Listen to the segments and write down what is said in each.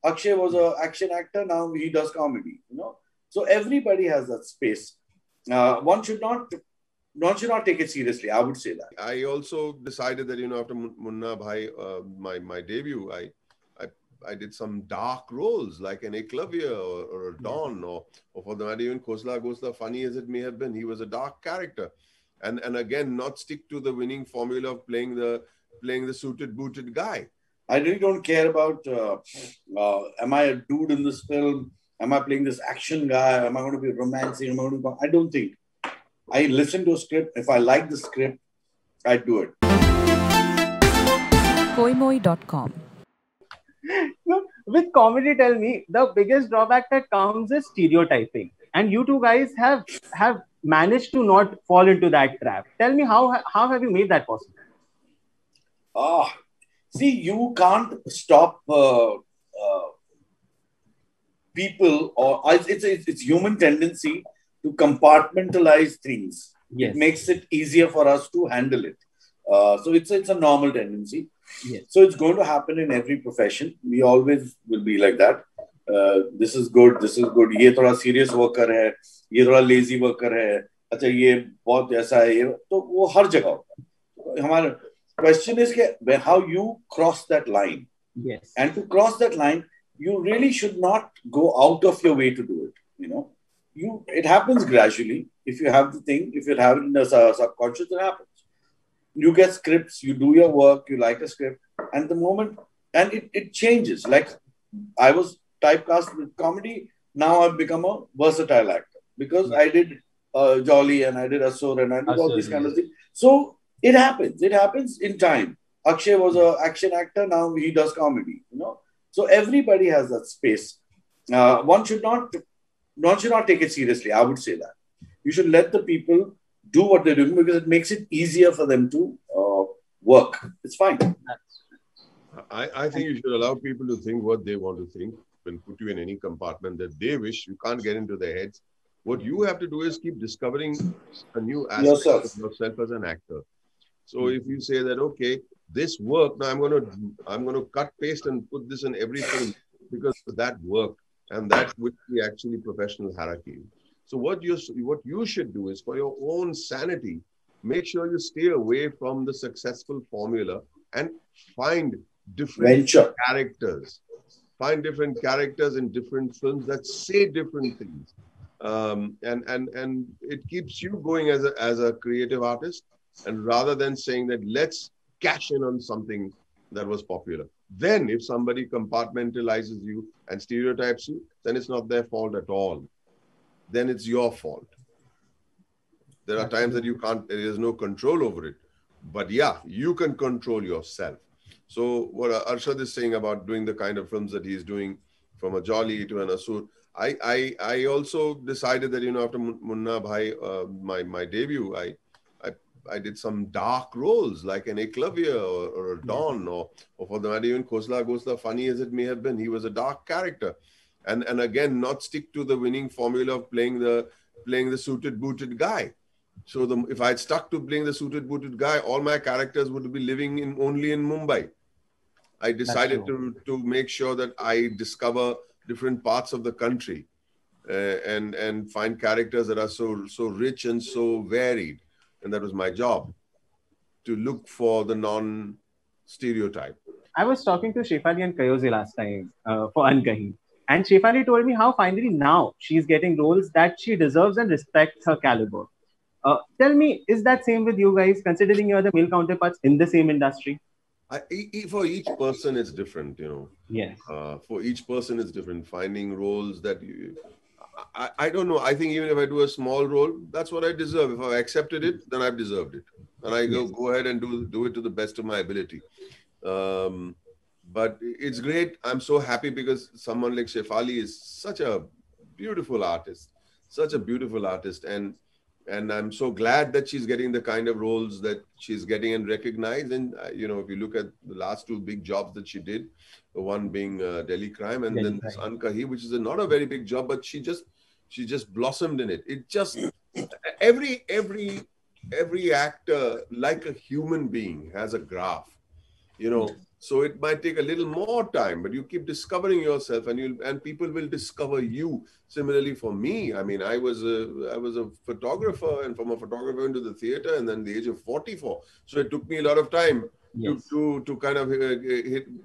Akshay was an action actor. Now he does comedy. So everybody has that space. One should not take it seriously. I would say that. I also decided that after Munna Bhai, my debut, I I did some dark roles like an Eklavya or a Don, or for the matter even Khosla Ghosla, funny as it may have been, he was a dark character. And again, not stick to the winning formula of playing the suited booted guy. I really don't care about am I a dude in this film? Am I playing this action guy? Am I going to be romancing? I don't think. I listen to a script. If I like the script, I do it. Koimoi.com. With comedy, tell me, the biggest drawback that comes is stereotyping. And you two guys have managed to not fall into that trap. Tell me, how have you made that possible? See, you can't stop people, or it's human tendency to compartmentalize things. Yes. It makes it easier for us to handle it. So it's a normal tendency. Yes. So it's going to happen in every profession. We always will be like that. This is good. This is good. ये थोड़ा serious worker है. ये थोड़ा lazy worker है. अच्छा ये बहुत ऐसा है. ये तो वो हर जगह होता है. हमारा question is how you cross that line. Yes. And to cross that line, you really should not go out of your way to do it. It happens gradually. If you have the thing, if you have it in the subconscious, it happens. You get scripts, you do your work, you like a script, and the moment, and it changes. Like I was typecast with comedy, now I've become a versatile actor because I did Jolly and I did Asur and I did all these kind of things. So it happens. It happens in time. Akshay was an action actor, now he does comedy. So everybody has that space. One should not take it seriously. I would say that. You should let the people do what they're doing because it makes it easier for them to work. It's fine. I think you should allow people to think what they want to think and put you in any compartment that they wish. You can't get into their heads. What you have to do is keep discovering a new aspect of yourself as an actor. So if you say that, okay, this work, now I'm going to cut, paste and put this in everything because that worked, and that would be actually professional hierarchy. So what you should do is, for your own sanity, make sure you stay away from the successful formula and find different characters. Find different characters in different films that say different things. And it keeps you going as a creative artist. And rather than saying that let's cash in on something that was popular. Then if somebody compartmentalizes you and stereotypes you, then it's not their fault at all. Then it's your fault. There are times that there is no control over it. But yeah, you can control yourself. So what Arshad is saying about doing the kind of films that he's doing, from a Jolly to an Asur, I also decided that, after Munna Bhai, my debut, I did some dark roles like an Eklavya or a Don, or for the matter even Khosla Ghosla, funny as it may have been, he was a dark character. And again, not stick to the winning formula of playing the suited booted guy. So if I had stuck to playing the suited booted guy, all my characters would be living only in Mumbai. I decided to make sure that I discover different parts of the country and find characters that are so rich and so varied. And that was my job, to look for the non-stereotype. I was talking to Shefali and Kayoze last time for Unkahi. And Shefali told me how finally now she's getting roles that she deserves and respects her caliber. Tell me, is that same with you guys, considering you're the male counterparts in the same industry? For each person, it's different, Yes. For each person, it's different. Finding roles that I don't know. I think even if I do a small role, that's what I deserve. If I've accepted it, then I've deserved it. And I go ahead and do it to the best of my ability. But it's great. I'm so happy because someone like Shefali is such a beautiful artist. And I'm so glad that she's getting the kind of roles that she's getting and recognized. And, if you look at the last two big jobs that she did, the one being Delhi Crime and then this Unkahi, which is not a very big job, but she just blossomed in it. It just, every actor, like a human being, has a graph. you know. So it might take a little more time, but you keep discovering yourself, and people will discover you. Similarly for me, I mean, I was a photographer, and from a photographer into the theater, and then the age of 44. So it took me a lot of time to kind of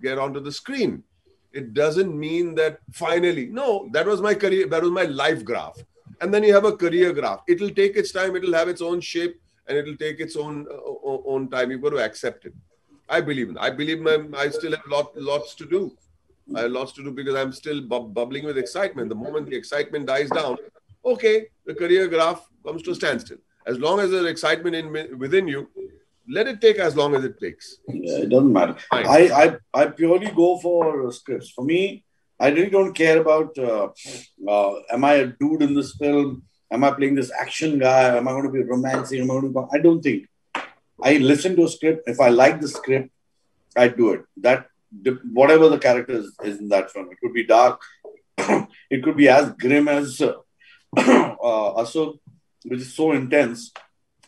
get onto the screen. It doesn't mean that finally, no, that was my career, that was my life graph. And then you have a career graph. It'll take its time, it'll have its own shape, and it'll take its own time. You've got to accept it. I believe in. I still have lots to do. I have lots to do because I'm still bubbling with excitement. The moment the excitement dies down, okay, the career graph comes to a standstill. As long as there's excitement within you, let it take as long as it takes. Yeah, it doesn't matter. I purely go for scripts. For me, I really don't care about am I a dude in this film? Am I playing this action guy? Am I going to be romancing? I don't think. I listen to a script. If I like the script, I do it. That whatever the character is in that film, it could be dark, it could be as grim as Asur, which is so intense,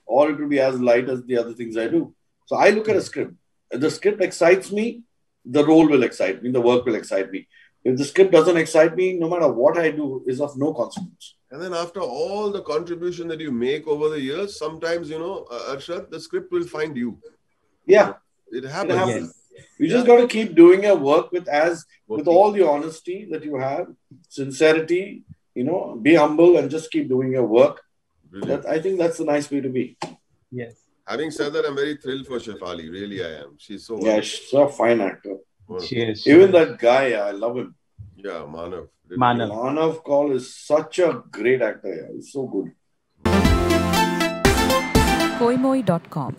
or it could be as light as the other things I do. So I look at a script. If the script excites me, the role will excite me, the work will excite me. If the script doesn't excite me, no matter what I do is of no consequence. And then after all the contribution that you make over the years, sometimes, Arshad, the script will find you. Yeah. It happens. You just got to keep doing your work with all the honesty that you have, sincerity, be humble and just keep doing your work. I think that's a nice way to be. Yes. Having said that, I'm very thrilled for Shefali. Really, I am. She's so wonderful. Yeah, she's a fine actor. Cheers. Even that guy, I love him. Yeah, Manav. Manav Kaul is such a great actor. Yeah. He's so good. Koimoi.com